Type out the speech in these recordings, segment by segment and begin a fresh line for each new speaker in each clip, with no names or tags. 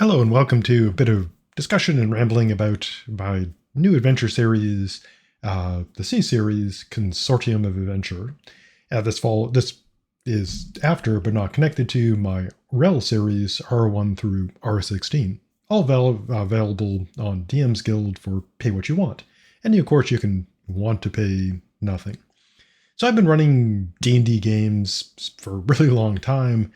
Hello and welcome to a bit of discussion and rambling about my new adventure series, the C series, Consortium of Adventure. This is after but not connected to my REL series, R1 through R16, all available on DM's Guild for pay what you want. And of course you can want to pay nothing. So I've been running D&D games for a really long time.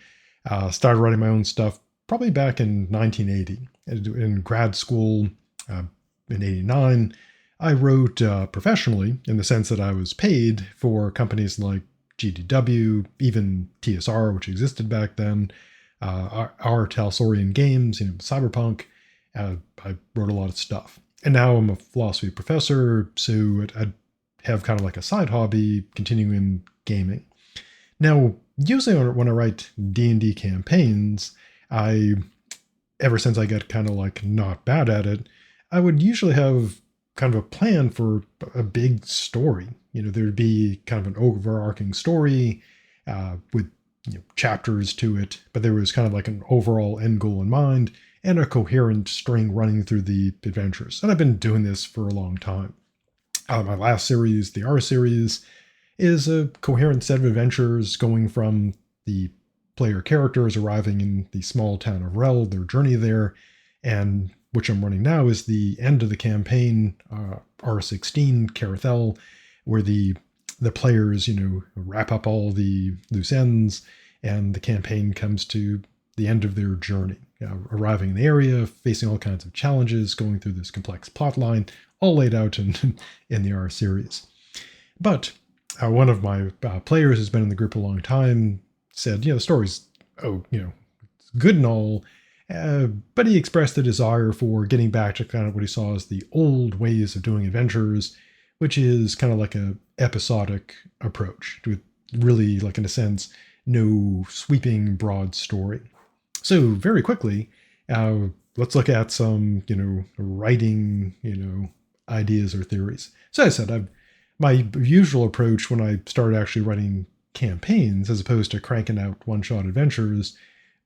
Started writing my own stuff probably back in 1980. In grad school in 89, I wrote professionally in the sense that I was paid for companies like GDW, even TSR, which existed back then, our Talsorian games, Cyberpunk. I wrote a lot of stuff. And now I'm a philosophy professor, so I have kind of like a side hobby continuing gaming. Now, usually when I write D&D campaigns, ever since I got kind of like not bad at it, I would usually have kind of a plan for a big story. There'd be kind of an overarching story with chapters to it, but there was kind of like an overall end goal in mind and a coherent string running through the adventures. And I've been doing this for a long time. My last series, the R series, is a coherent set of adventures going from the player characters arriving in the small town of Rel, their journey there, and which I'm running now is the end of the campaign, R16, Carathel, where the players, wrap up all the loose ends, and the campaign comes to the end of their journey, arriving in the area, facing all kinds of challenges, going through this complex plot line, all laid out in the R series. But one of my players who's been in the group a long time said, the story's, it's good and all, but he expressed a desire for getting back to kind of what he saw as the old ways of doing adventures, which is kind of like a episodic approach with really, like in a sense, no sweeping broad story. So very quickly, let's look at some, writing, ideas or theories. So I said, my usual approach when I started actually writing campaigns, as opposed to cranking out one-shot adventures,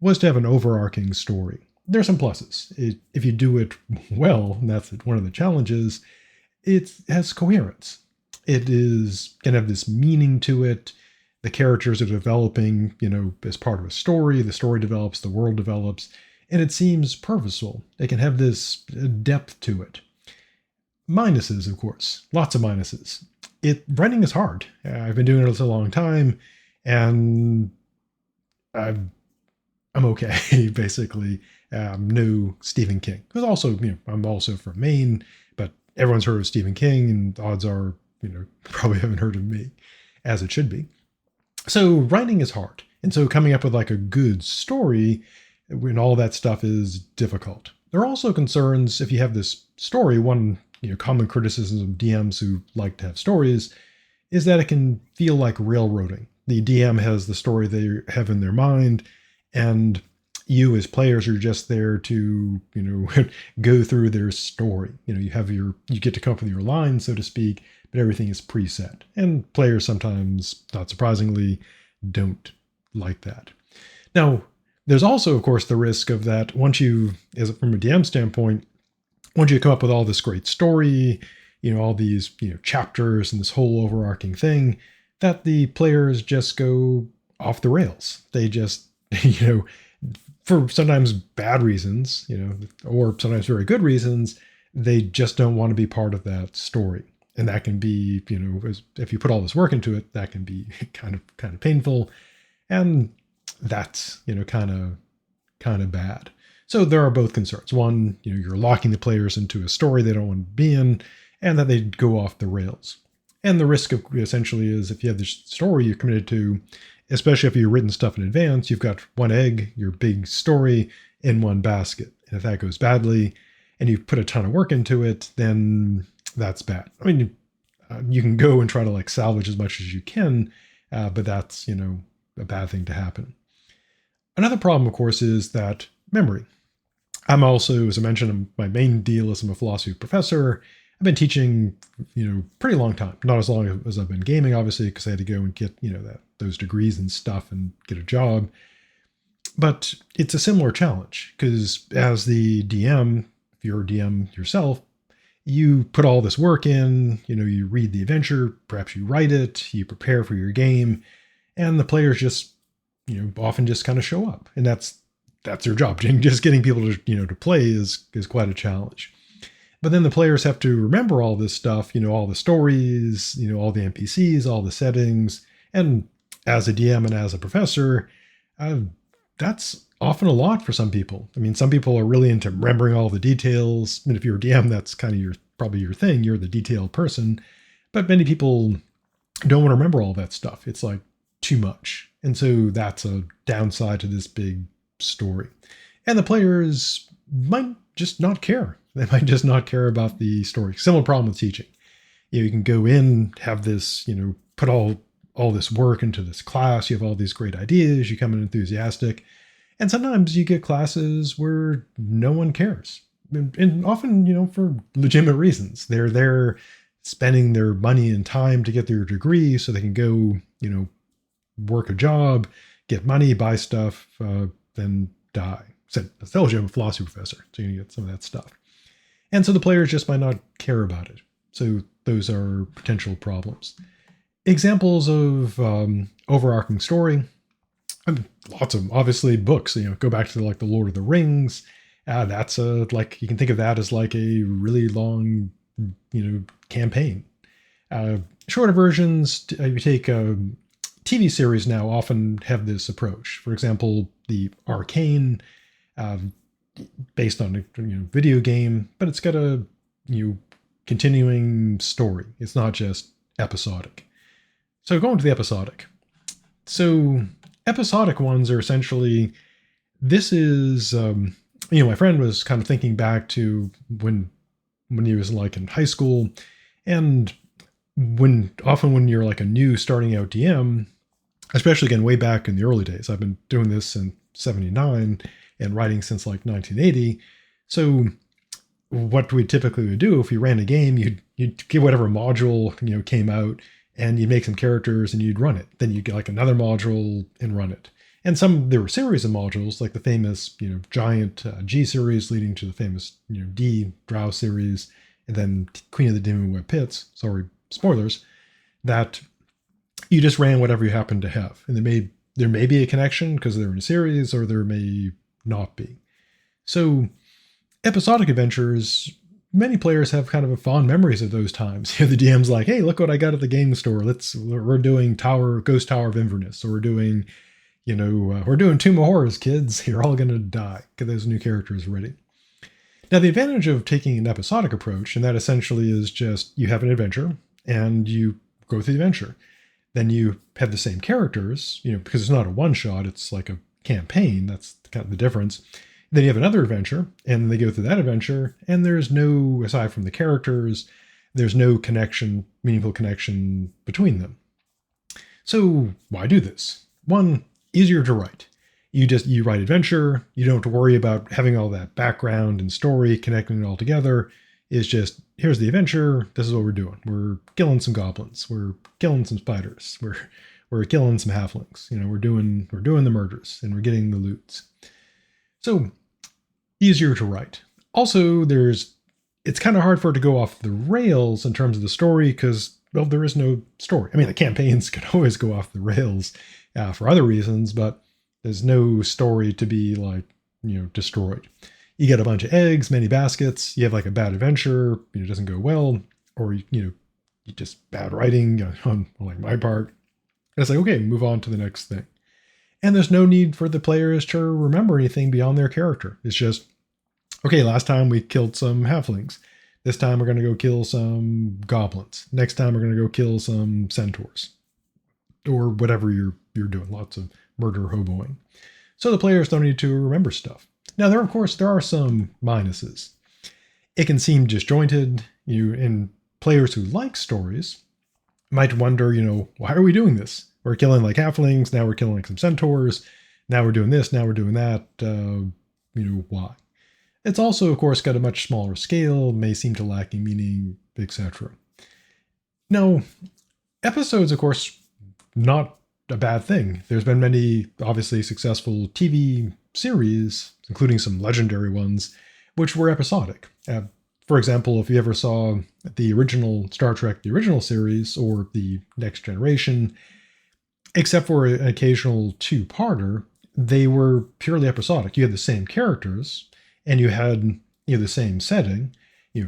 was to have an overarching story. There's some pluses. If you do it well, and that's one of the challenges, it has coherence. It is going to have this meaning to it. The characters are developing, as part of a story. The story develops, the world develops, and it seems purposeful. It can have this depth to it. Minuses, of course, lots of minuses. Writing is hard. I've been doing it a long time, and I'm okay, basically. No Stephen King. Because also, I'm also from Maine, but everyone's heard of Stephen King, and odds are, probably haven't heard of me, as it should be. So writing is hard. And so coming up with like a good story when all that stuff is difficult. There are also concerns if you have this story, one common criticisms of DMs who like to have stories is that it can feel like railroading. The DM has the story they have in their mind, and you as players are just there to, go through their story. You get to come up with your lines, so to speak, but everything is preset. And players sometimes, not surprisingly, don't like that. Now, there's also, of course, the risk of that from a DM standpoint, once you come up with all this great story, all these, chapters and this whole overarching thing, that the players just go off the rails. They just, for sometimes bad reasons, or sometimes very good reasons, they just don't want to be part of that story. And that can be, if you put all this work into it, that can be kind of painful. And that's, kind of bad. So there are both concerns. One, you're locking the players into a story they don't want to be in, and that they go off the rails. And the risk of essentially is if you have this story you're committed to, especially if you've written stuff in advance, you've got one egg, your big story, in one basket. And if that goes badly and you put a ton of work into it, then that's bad. I mean, you can go and try to like salvage as much as you can, but that's, a bad thing to happen. Another problem, of course, is that memory. I'm also, as I mentioned, my main deal is I'm a philosophy professor. I've been teaching, pretty long time. Not as long as I've been gaming, obviously, because I had to go and get, those degrees and stuff and get a job. But it's a similar challenge because as the DM, if you're a DM yourself, you put all this work in, you read the adventure, perhaps you write it, you prepare for your game, and the players just, often just kind of show up. And that's their job. Just getting people to, to play is quite a challenge. But then the players have to remember all this stuff, all the stories, all the NPCs, all the settings. And as a DM and as a professor, that's often a lot for some people. I mean, some people are really into remembering all the details. I mean, if you're a DM, that's kind of probably your thing. You're the detailed person. But many people don't want to remember all that stuff. It's like too much. And so that's a downside to this big story. And the players might just not care. They might just not care about the story. Similar problem with teaching. You can go in, have this, put all this work into this class. You have all these great ideas. You come in enthusiastic. And sometimes you get classes where no one cares. And often, for legitimate reasons. They're there spending their money and time to get their degree so they can go, work a job, get money, buy stuff, then die. So I told you I'm a philosophy professor, so you get some of that stuff. And so the players just might not care about it. So those are potential problems. Examples of overarching story. Lots of them. Obviously books, go back to like the Lord of the Rings. That's like, you can think of that as like a really long, campaign. Shorter versions, you take TV series now often have this approach. For example, the Arcane, based on a video game, but it's got a continuing story. It's not just episodic. So going to the episodic. So episodic ones are essentially, this is, my friend was kind of thinking back to when he was like in high school, and often when you're like a new starting out DM, especially again way back in the early days, I've been doing this since 79 and writing since like 1980. So what we typically would do if you ran a game, you'd get whatever module came out, and you'd make some characters and you'd run it. Then you'd get like another module and run it. And there were series of modules, like the famous giant G series leading to the famous D Drow series, and then Queen of the Demon Web Pits. Sorry, spoilers. That you just ran whatever you happened to have, and there may be a connection because they're in a series, or there may not be. So episodic adventures, many players have kind of fond memories of those times. The DM's like, hey, look what I got at the game store. We're doing Ghost Tower of Inverness, or we're doing, we're doing Tomb of Horrors, kids. You're all going to die. Get those new characters ready. Now, the advantage of taking an episodic approach, and that essentially is just you have an adventure and you go through the adventure. Then you have the same characters, because it's not a one-shot, it's like a campaign. That's kind of the difference. Then you have another adventure, and they go through that adventure, and there's no, aside from the characters, there's no connection, meaningful connection between them. So why do this? One, easier to write. You write adventure, you don't have to worry about having all that background and story, connecting it all together. It's just, here's the adventure, this is what we're doing. We're killing some goblins, we're killing some spiders, we're killing some halflings. We're doing the murders, and we're getting the loots. So easier to write. Also, it's kind of hard for it to go off the rails in terms of the story because, well, there is no story. I mean, the campaigns can always go off the rails for other reasons, but there's no story to be like, destroyed. You get a bunch of eggs, many baskets. You have like a bad adventure, it doesn't go well, or you just bad writing on like my part. And it's like, okay, move on to the next thing. And there's no need for the players to remember anything beyond their character. It's just, okay, last time we killed some halflings. This time we're going to go kill some goblins. Next time we're going to go kill some centaurs. Or whatever you're doing. Lots of murder hoboing. So the players don't need to remember stuff. Now, there are some minuses. It can seem disjointed. And players who like stories might wonder, why are we doing this? We're killing like halflings, now we're killing like some centaurs, now we're doing this, now we're doing that, why? It's also, of course, got a much smaller scale, may seem to lacking meaning, etc. Now, episodes, of course, not a bad thing. There's been many obviously successful TV series, including some legendary ones, which were episodic. For example, if you ever saw the original Star Trek, the original series, or the Next Generation, except for an occasional two-parter, they were purely episodic. You had the same characters, and you had the same setting,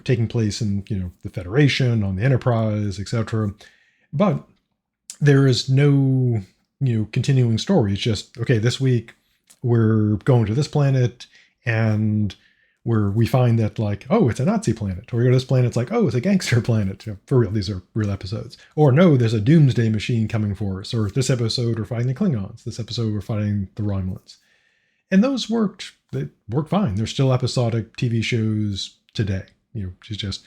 taking place in the Federation, on the Enterprise, etc. But there is no continuing story. It's just, okay, this week we're going to this planet, and we find that, like, oh, it's a Nazi planet. Or we go to this planet, it's like, oh, it's a gangster planet. For real, these are real episodes. Or no, there's a doomsday machine coming for us. Or this episode we're fighting the Klingons. This episode we're fighting the Romulans. And those worked. They work fine. They're still episodic TV shows today. It's just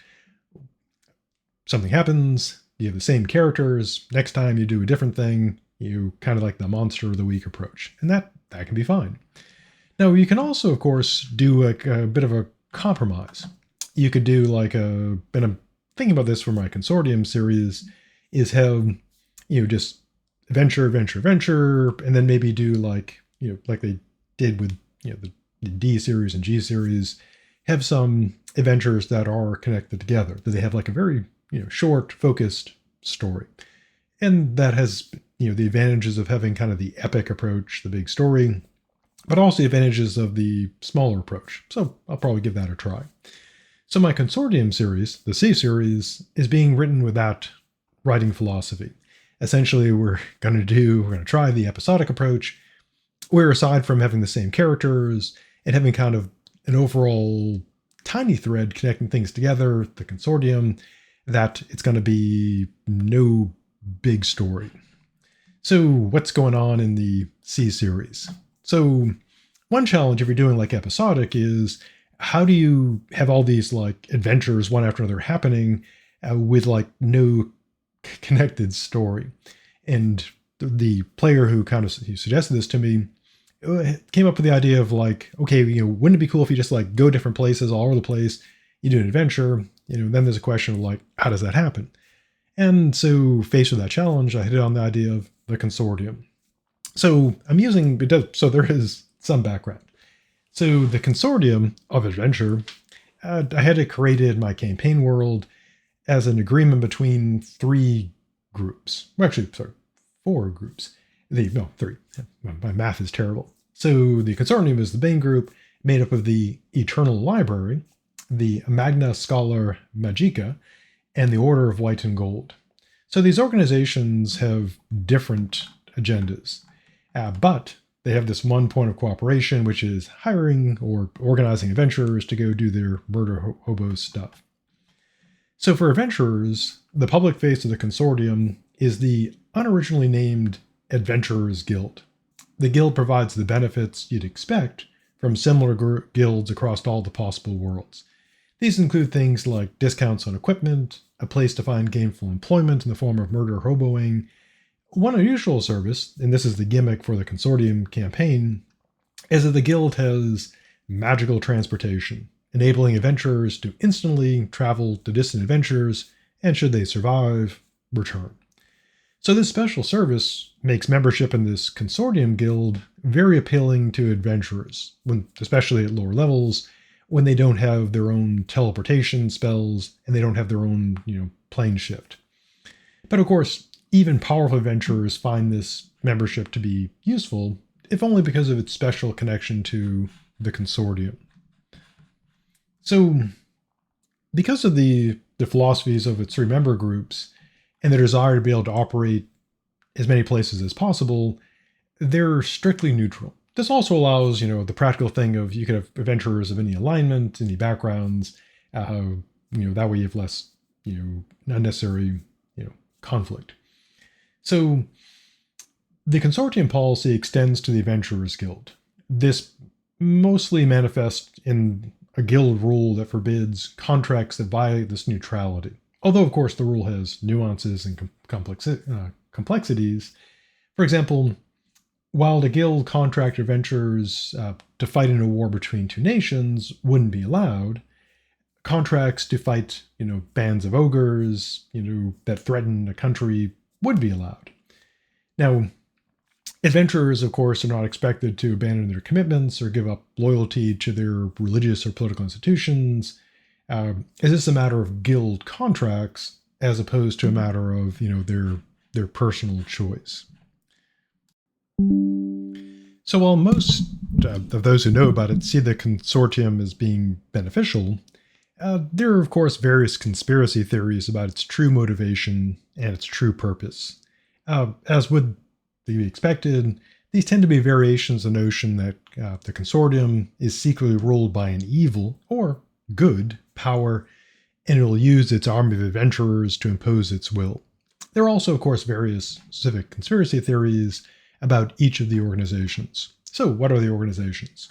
something happens, you have the same characters, next time you do a different thing, you kind of like the monster of the week approach. And that can be fine. Now, you can also, of course, do a bit of a compromise. You could do and I'm thinking about this for my Consortium series, is have, just adventure, and then maybe do like they did with, the D series and G series, have some adventures that are connected together, that they have like a very, short, focused story. And that has, the advantages of having kind of the epic approach, the big story, but also the advantages of the smaller approach. So I'll probably give that a try. So my Consortium series, the C series, is being written with that writing philosophy. Essentially, we're going to try the episodic approach, where aside from having the same characters and having kind of an overall tiny thread connecting things together, the Consortium, that it's going to be no big story. So what's going on in the C series? So one challenge if you're doing like episodic is, how do you have all these like adventures one after another happening with like no connected story? And the player who suggested this to me came up with the idea of like, okay, wouldn't it be cool if you just like go different places all over the place? You do an adventure, then there's a question of like, how does that happen? And so faced with that challenge, I hit on the idea of the Consortium. So there is some background. So the Consortium of Adventure, I had it created my campaign world as an agreement between three groups. Well, actually, sorry, four groups. Three. My math is terrible. So the Consortium is the main group, made up of the Eternal Library, the Magna Scholar Magica, and the Order of White and Gold. So these organizations have different agendas, but they have this one point of cooperation, which is hiring or organizing adventurers to go do their murder hobo stuff. So for adventurers, the public face of the Consortium is the unoriginally named Adventurers Guild. The guild provides the benefits you'd expect from similar guilds across all the possible worlds. These include things like discounts on equipment, a place to find gainful employment in the form of murder hoboing. One unusual service, and this is the gimmick for the Consortium campaign, is that the guild has magical transportation, enabling adventurers to instantly travel to distant adventures, and should they survive, return. So this special service makes membership in this Consortium guild very appealing to adventurers, especially at lower levels, when they don't have their own teleportation spells and they don't have their own, plane shift. But of course, even powerful adventurers find this membership to be useful, if only because of its special connection to the Consortium. So, because of the philosophies of its three member groups and their desire to be able to operate as many places as possible, they're strictly neutral. This also allows, the practical thing of you could have adventurers of any alignment, any backgrounds, that way you have less, unnecessary, conflict. So the Consortium policy extends to the Adventurers Guild. This mostly manifests in a guild rule that forbids contracts that violate this neutrality. Although, of course, the rule has nuances and complexities. For example, while the guild contract adventurers to fight in a war between two nations wouldn't be allowed, contracts to fight, bands of ogres, that threaten a country would be allowed. Now, Adventurers, of course, are not expected to abandon their commitments or give up loyalty to their religious or political institutions. Is this a matter of guild contracts as opposed to a matter of their personal choice? So while most of those who know about it see the consortium as being beneficial, there are of course various conspiracy theories about its true motivation and its true purpose. As would be expected, these tend to be variations of the notion that the consortium is secretly ruled by an evil or good power, and it will use its army of adventurers to impose its will. There are also, of course, various specific conspiracy theories about each of the organizations. So, what are the organizations?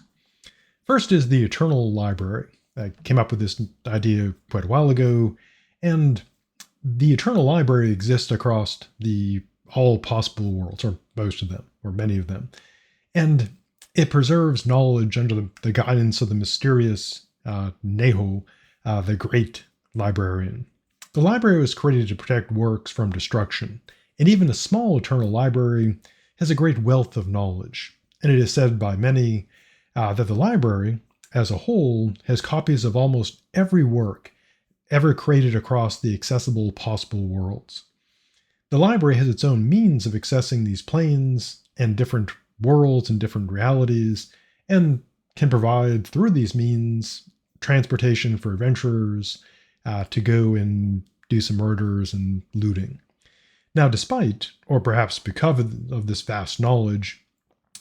First is the Eternal Library. I came up with this idea quite a while ago, and the Eternal Library exists across all possible worlds, or most of them, or many of them. And it preserves knowledge under the guidance of the mysterious Neho, the Great Librarian. The library was created to protect works from destruction, and even a small Eternal Library has a great wealth of knowledge. And it is said by many that the library, as a whole, has copies of almost every work ever created across the accessible possible worlds. The library has its own means of accessing these planes and different worlds and different realities, and can provide through these means transportation for adventurers to go and do some murders and looting. Now, despite, or perhaps because of this vast knowledge,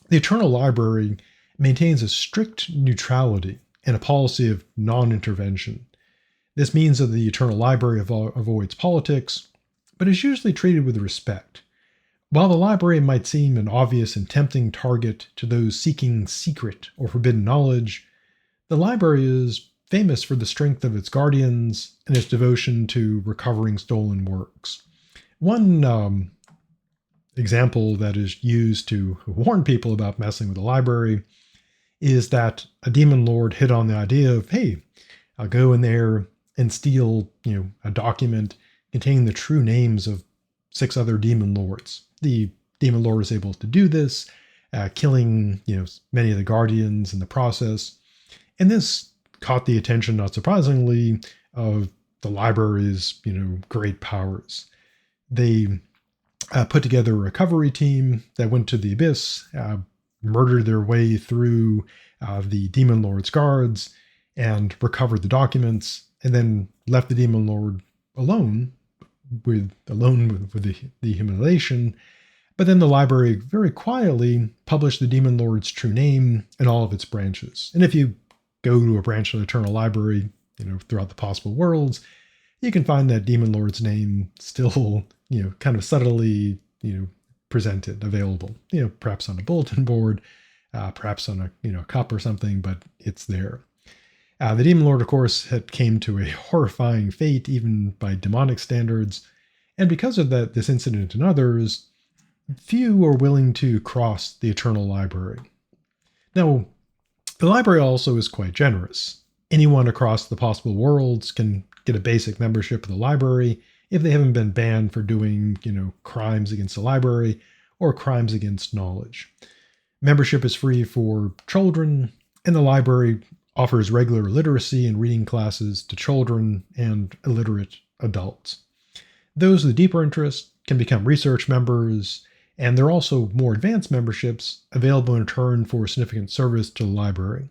the Eternal Library maintains a strict neutrality and a policy of non-intervention. This means that the Eternal Library avoids politics, but is usually treated with respect. While the library might seem an obvious and tempting target to those seeking secret or forbidden knowledge, the library is famous for the strength of its guardians and its devotion to recovering stolen works. One example that is used to warn people about messing with the library is that a demon lord hit on the idea of, hey, I'll go in there and steal, a document containing the true names of 6 other demon lords. The demon lord was able to do this, killing, many of the guardians in the process. And this caught the attention, not surprisingly, of the library's, great powers. They put together a recovery team that went to the abyss, murdered their way through the demon lord's guards, and recovered the documents, and then left the demon lord alone with the humiliation. But then the library very quietly published the demon lord's true name and all of its branches. And if you go to a branch of the Eternal Library, throughout the possible worlds, you can find that demon lord's name still, kind of subtly, presented, available, perhaps on a bulletin board, perhaps on a cup or something, but it's there. The demon lord, of course, had came to a horrifying fate, even by demonic standards, and because of this incident and others, few are willing to cross the Eternal Library. Now, the library also is quite generous. Anyone across the possible worlds can get a basic membership of the library if they haven't been banned for doing, crimes against the library or crimes against knowledge. Membership is free for children, and the library offers regular literacy and reading classes to children and illiterate adults. Those with deeper interest can become research members, and there are also more advanced memberships available in return for significant service to the library.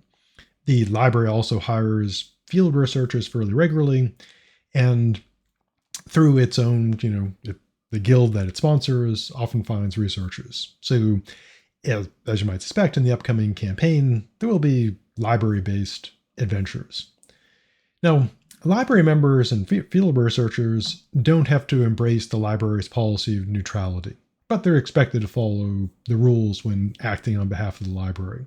The library also hires field researchers fairly regularly, and through its own, the guild that it sponsors often finds researchers. So, as you might suspect, in the upcoming campaign, there will be library-based adventures. Now, library members and field researchers don't have to embrace the library's policy of neutrality, but they're expected to follow the rules when acting on behalf of the library.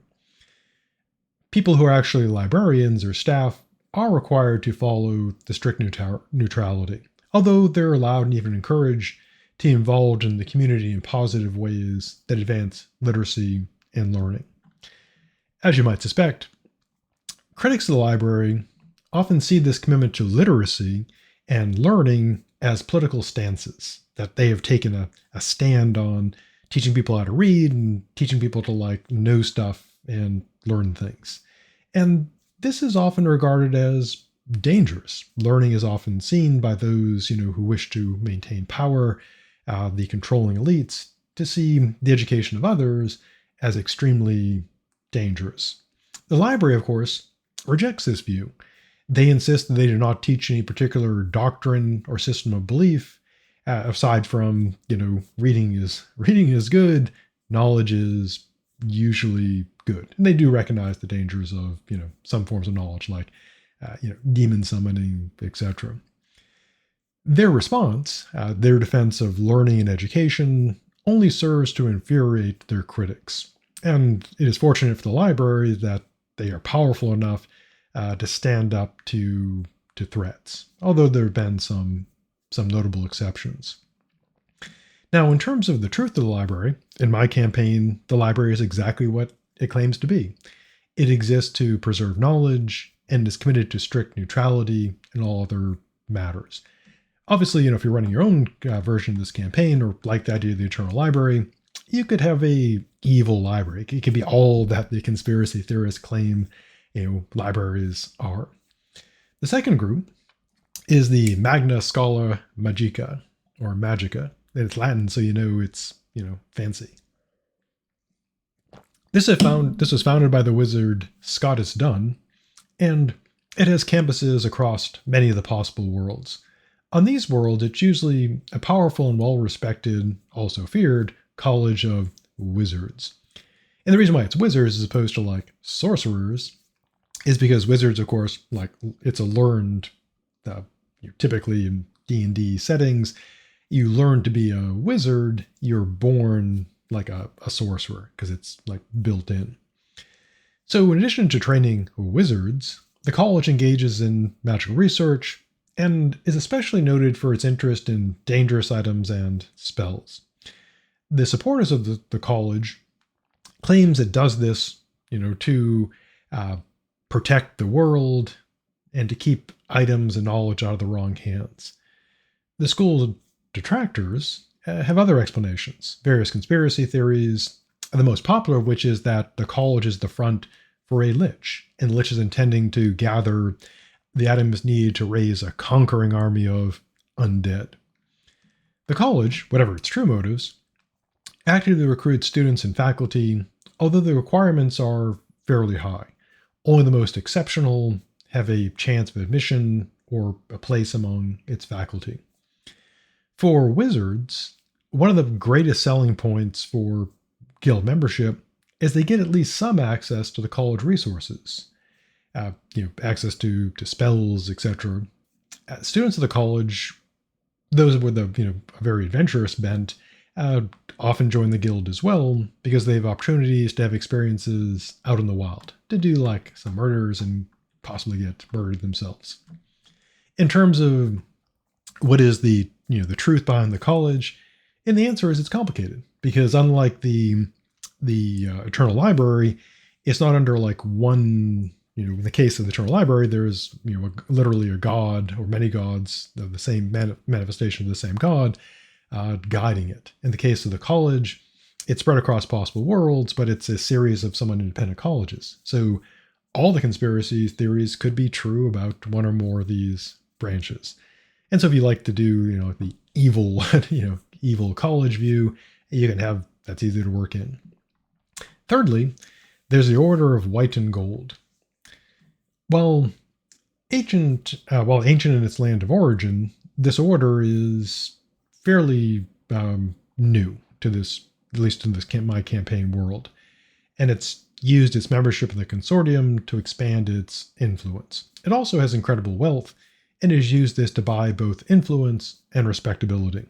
People who are actually librarians or staff are required to follow the strict neutrality, although they're allowed and even encouraged to be involved in the community in positive ways that advance literacy and learning. As you might suspect, critics of the library often see this commitment to literacy and learning as political stances that they have taken a stand on teaching people how to read and teaching people to like know stuff and learn things. And this is often regarded as dangerous. Learning is often seen by those, who wish to maintain power, the controlling elites, to see the education of others as extremely dangerous. The library, of course, rejects this view. They insist that they do not teach any particular doctrine or system of belief, aside from, reading is good, knowledge is usually good. And they do recognize the dangers of, some forms of knowledge like, demon summoning, etc. Their response, their defense of learning and education, only serves to infuriate their critics. And it is fortunate for the library that they are powerful enough to stand up to threats, although there have been some notable exceptions. Now, in terms of the truth of the library, in my campaign, the library is exactly what it claims to be. It exists to preserve knowledge and is committed to strict neutrality in all other matters. Obviously, if you're running your own version of this campaign or like the idea of the Eternal Library, you could have a evil library. It could be all that the conspiracy theorists claim, libraries are. The second group is the Magna Scala Magica, or Magica. It's Latin, so it's, fancy. This was founded by the wizard Scotus Dunn, and it has campuses across many of the possible worlds. On these worlds, it's usually a powerful and well-respected, also feared, college of wizards. And the reason why it's wizards as opposed to like sorcerers is because wizards, of course, like it's a learned, typically in D&D settings, you learn to be a wizard, you're born like a sorcerer because it's like built in. So in addition to training wizards, the college engages in magical research and is especially noted for its interest in dangerous items and spells. The supporters of the college claims it does this, to protect the world and to keep items and knowledge out of the wrong hands. The school's detractors have other explanations, various conspiracy theories, the most popular of which is that the college is the front for a lich, and the lich is intending to gather the items needed to raise a conquering army of undead. The college, whatever its true motives, actively recruits students and faculty, although the requirements are fairly high. Only the most exceptional have a chance of admission or a place among its faculty. For wizards, one of the greatest selling points for guild membership is they get at least some access to the college resources. Access to spells, etc. Students of the college, those with a very adventurous bent, often join the guild as well because they have opportunities to have experiences out in the wild, to do like some murders and possibly get murdered themselves. In terms of what is the truth behind the college, and the answer is it's complicated because unlike the Eternal Library, it's not under like one. In the case of the Eternal Library, there's literally a god or many gods of the same manifestation of the same god guiding it. In the case of the college, it's spread across possible worlds, but it's a series of somewhat independent colleges. So all the conspiracy theories could be true about one or more of these branches. And so if you like to do the evil evil college view, you can have that's easy to work in. Thirdly, there's the Order of White and Gold. While ancient in its land of origin, this order is fairly new to this, at least in this my campaign world, and it's used its membership in the Consortium to expand its influence. It also has incredible wealth, and has used this to buy both influence and respectability.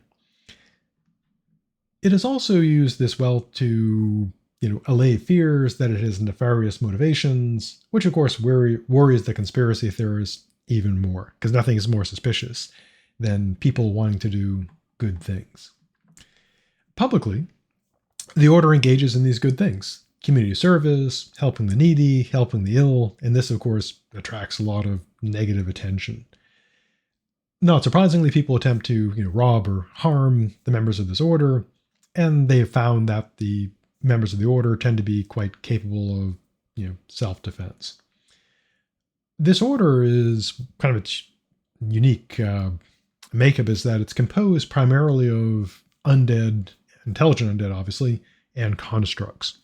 It has also used this wealth to allay fears that it has nefarious motivations, which of course worries the conspiracy theorists even more, because nothing is more suspicious than people wanting to do good things. Publicly, the order engages in these good things: community service, helping the needy, helping the ill, and this of course attracts a lot of negative attention. Not surprisingly, people attempt to rob or harm the members of this order, and they have found that the members of the order tend to be quite capable of, self-defense. This order is kind of its unique makeup is that it's composed primarily of undead, intelligent undead, obviously, and constructs.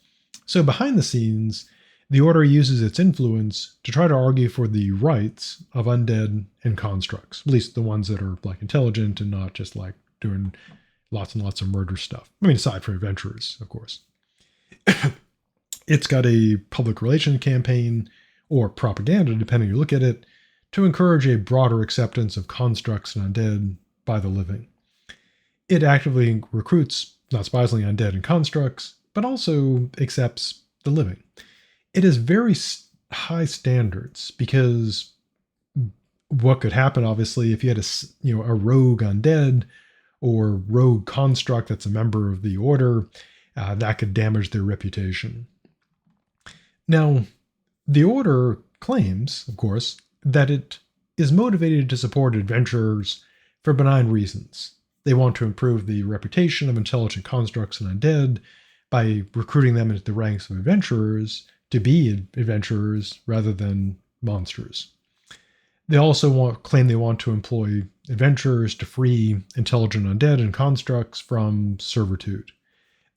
So behind the scenes, the Order uses its influence to try to argue for the rights of undead and constructs, at least the ones that are like intelligent and not just like doing lots and lots of murder stuff. I mean, aside from adventurers, of course. It's got a public relations campaign, or propaganda, depending how you look at it, to encourage a broader acceptance of constructs and undead by the living. It actively recruits, not surprisingly, undead and constructs, but also accepts the living. It has very high standards because what could happen, obviously, if you had a rogue undead or rogue construct that's a member of the order, that could damage their reputation. Now, the order claims, of course, that it is motivated to support adventurers for benign reasons. They want to improve the reputation of intelligent constructs and undead by recruiting them into the ranks of adventurers to be adventurers rather than monsters. They also claim they want to employ adventurers to free intelligent undead and constructs from servitude.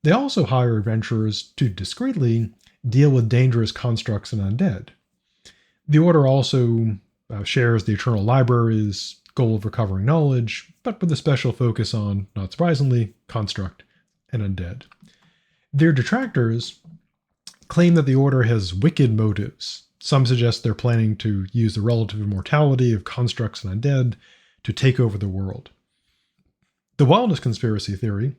They also hire adventurers to discreetly deal with dangerous constructs and undead. The Order also shares the Eternal Library's goal of recovering knowledge, but with a special focus on, not surprisingly, construct and undead. Their detractors claim that the Order has wicked motives. Some suggest they're planning to use the relative immortality of constructs and undead to take over the world. The wildest conspiracy theory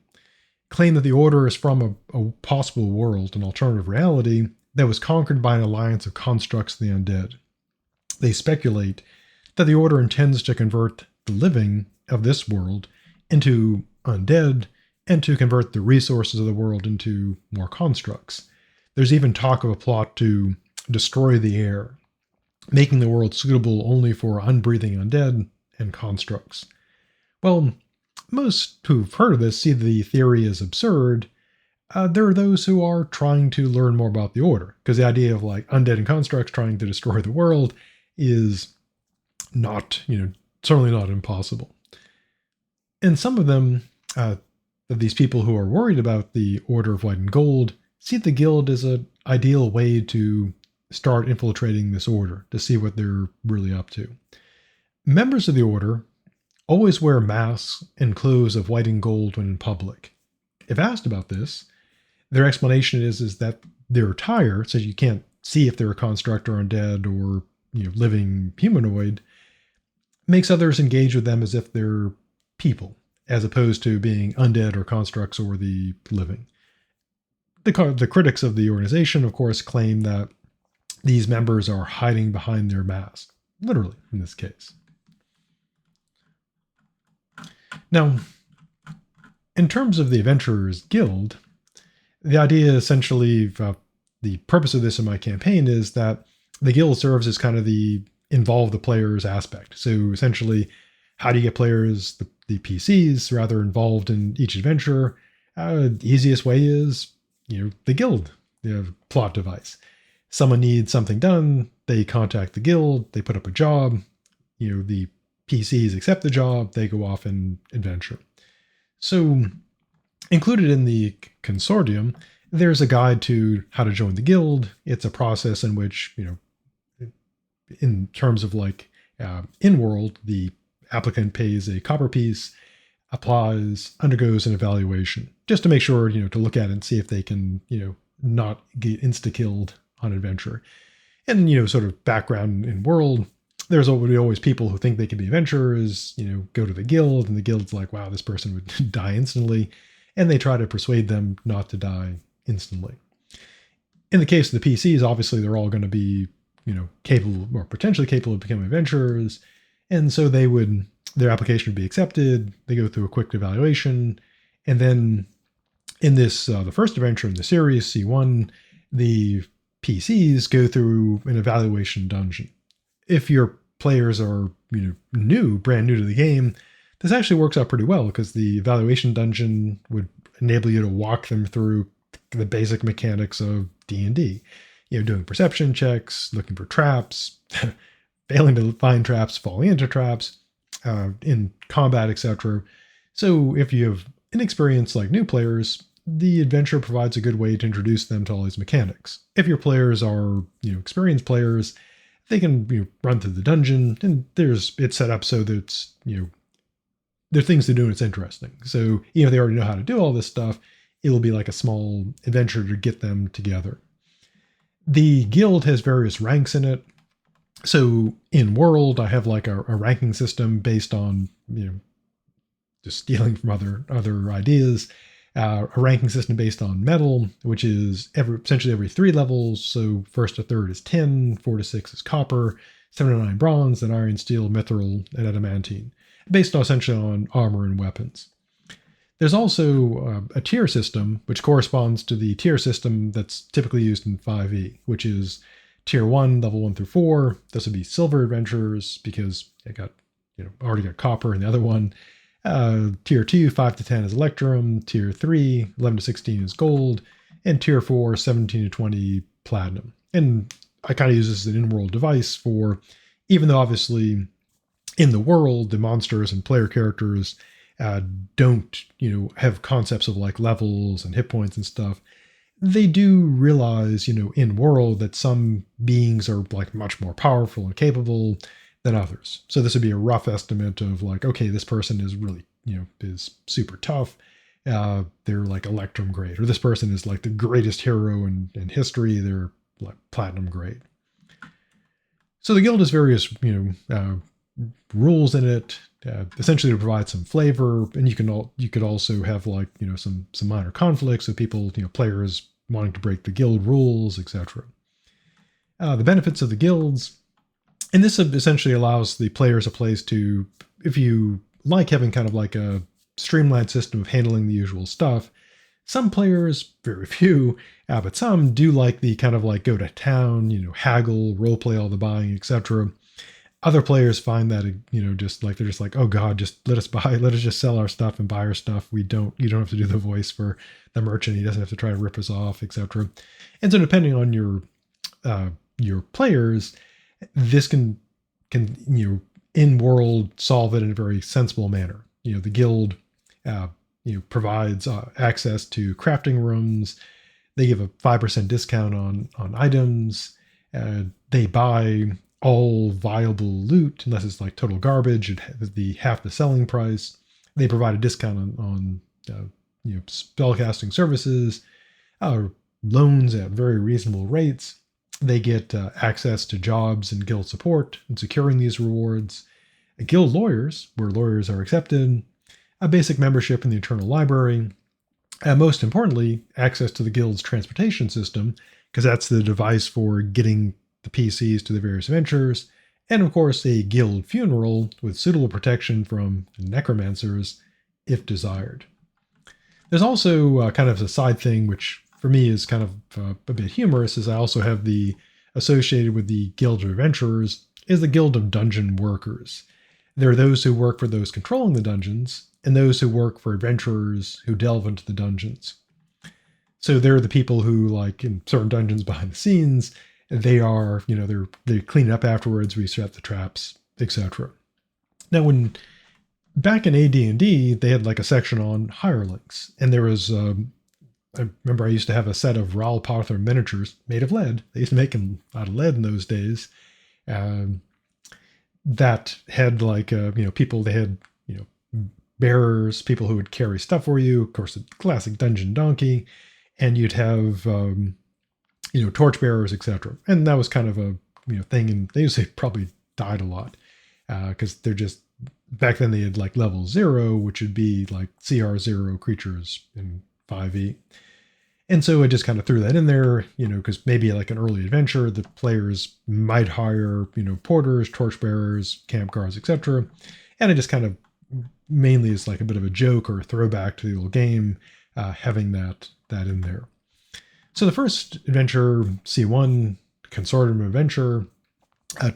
claim that the Order is from a possible world, an alternative reality, that was conquered by an alliance of constructs and the undead. They speculate that the Order intends to convert the living of this world into undead and to convert the resources of the world into more constructs. There's even talk of a plot to destroy the air, making the world suitable only for unbreathing undead and constructs. Well, most who've heard of this see the theory as absurd. There are those who are trying to learn more about the Order, because the idea of like undead and constructs trying to destroy the world is not, certainly not impossible. And some of them, these people who are worried about the Order of White and Gold, see the Guild as an ideal way to start infiltrating this Order, to see what they're really up to. Members of the Order always wear masks and clothes of white and gold when in public. If asked about this, their explanation is that their attire, so you can't see if they're a construct or undead or living humanoid, makes others engage with them as if they're people, as opposed to being undead or constructs or the living. The critics of the organization, of course, claim that these members are hiding behind their mask, literally in this case. Now, in terms of the Adventurers Guild, the idea essentially, the purpose of this in my campaign is that the guild serves as kind of the involve the players aspect. So essentially, how do you get players, the PCs, rather involved in each adventure? The easiest way is, the guild, plot device. Someone needs something done, they contact the guild, they put up a job, the PCs accept the job, they go off and adventure. So included in the Consortium, there's a guide to how to join the guild. It's a process in which, in terms of like in-world, the applicant pays a copper piece, applies, undergoes an evaluation, just to make sure, to look at it and see if they can, not get insta-killed on adventure. And, sort of background in world, there's always people who think they can be adventurers, go to the guild, and the guild's like, wow, this person would die instantly. And they try to persuade them not to die instantly. In the case of the PCs, obviously, they're all going to be, capable or potentially capable of becoming adventurers. And so their application would be accepted. They go through a quick evaluation. And then in this, the first adventure in the series, C1, the PCs go through an evaluation dungeon. If your players are, brand new to the game, This actually works out pretty well because the evaluation dungeon would enable you to walk them through the basic mechanics of D&D. Doing perception checks, looking for traps, failing to find traps, falling into traps, in combat, etc. So if you have inexperienced like new players, the adventure provides a good way to introduce them to all these mechanics. If your players are experienced players, they can run through the dungeon, and it's set up so that it's there are things to do and it's interesting. So even if they already know how to do all this stuff, it'll be like a small adventure to get them together. The guild has various ranks in it. So in world, I have like a ranking system based on just stealing from other ideas. A ranking system based on metal, which is essentially every 3 levels. So first to third is tin, 4 to 6 is copper, 7 to 9 bronze, then iron, steel, mithril, and adamantine, based essentially on armor and weapons. There's also a tier system, which corresponds to the tier system that's typically used in 5e, which is tier 1, level 1 through 4. This would be silver adventurers because I got already got copper in the other one. Tier 2, 5 to 10 is electrum. Tier 3, 11 to 16 is gold. And tier 4, 17 to 20 platinum. And I kind of use this as an in-world device for, even though obviously in the world, the monsters and player characters don't, have concepts of like levels and hit points and stuff. They do realize, in world that some beings are like much more powerful and capable than others. So this would be a rough estimate of like, okay, this person is really, is super tough. They're like electrum grade, or this person is like the greatest hero in history. They're like platinum grade. So the guild has various, rules in it, essentially to provide some flavor. And you could also have like, some minor conflicts with people, players wanting to break the guild rules, etc. The benefits of the guilds. And this essentially allows the players a place to, if you like having kind of like a streamlined system of handling the usual stuff, some players, very few, but some do like the kind of like go to town, haggle, roleplay all the buying, etc. Other players find that, just like, they're just like, oh God, just let us just sell our stuff and buy our stuff. You don't have to do the voice for the merchant. He doesn't have to try to rip us off, etc. And so depending on your players, this can in world solve it in a very sensible manner. The guild provides access to crafting rooms. They give a 5% discount on items. They buy all viable loot unless it's like total garbage at half the selling price. They provide a discount on spellcasting services, loans at very reasonable rates. They get access to jobs and guild support and securing these rewards. Guild lawyers, where lawyers are accepted. A basic membership in the internal library. And most importantly, access to the guild's transportation system, because that's the device for getting the PCs to the various adventures. And of course, a guild funeral with suitable protection from necromancers if desired. There's also kind of a side thing, which for me is kind of a bit humorous, is I also have the associated with the Guild of Adventurers is the Guild of Dungeon Workers. There are those who work for those controlling the dungeons, and those who work for adventurers who delve into the dungeons. So they're the people who, like in certain dungeons behind the scenes, they are, they clean up afterwards, reset the traps, etc. Now, when back in AD&D, they had like a section on hirelings, and there was I remember I used to have a set of Raoul Potter miniatures made of lead. They used to make them out of lead in those days. That had like, people, they had, bearers, people who would carry stuff for you. Of course, the classic dungeon donkey. And you'd have, torch bearers, etc. And that was kind of a, thing. And they usually probably died a lot because they're just, back then they had like level 0, which would be like CR0 creatures in 5e. And so I just kind of threw that in there, because maybe like an early adventure, the players might hire, porters, torchbearers, camp guards, etc. And I just kind of mainly as like a bit of a joke or a throwback to the old game, having that in there. So the first adventure, C1, Consortium adventure,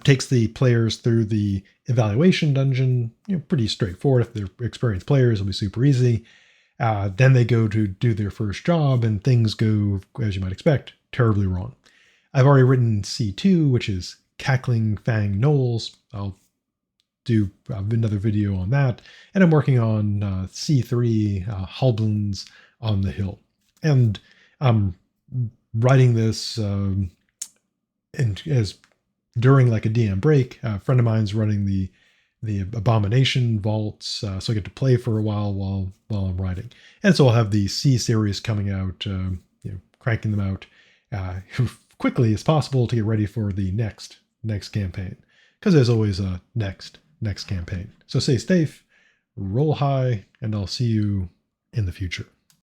Takes the players through the evaluation dungeon. Pretty straightforward. If they're experienced players, it'll be super easy. Then they go to do their first job, and things go, as you might expect, terribly wrong. I've already written C2, which is Cackling Fang Knolls. I'll do another video on that. And I'm working on C3, Halblins on the Hill. And I'm writing this as during like a DM break. A friend of mine's running the Abomination vaults, so I get to play for a while I'm writing. And so I'll have the C series coming out, cranking them out quickly as possible to get ready for the next campaign, because there's always a next campaign. So stay safe, roll high, and I'll see you in the future.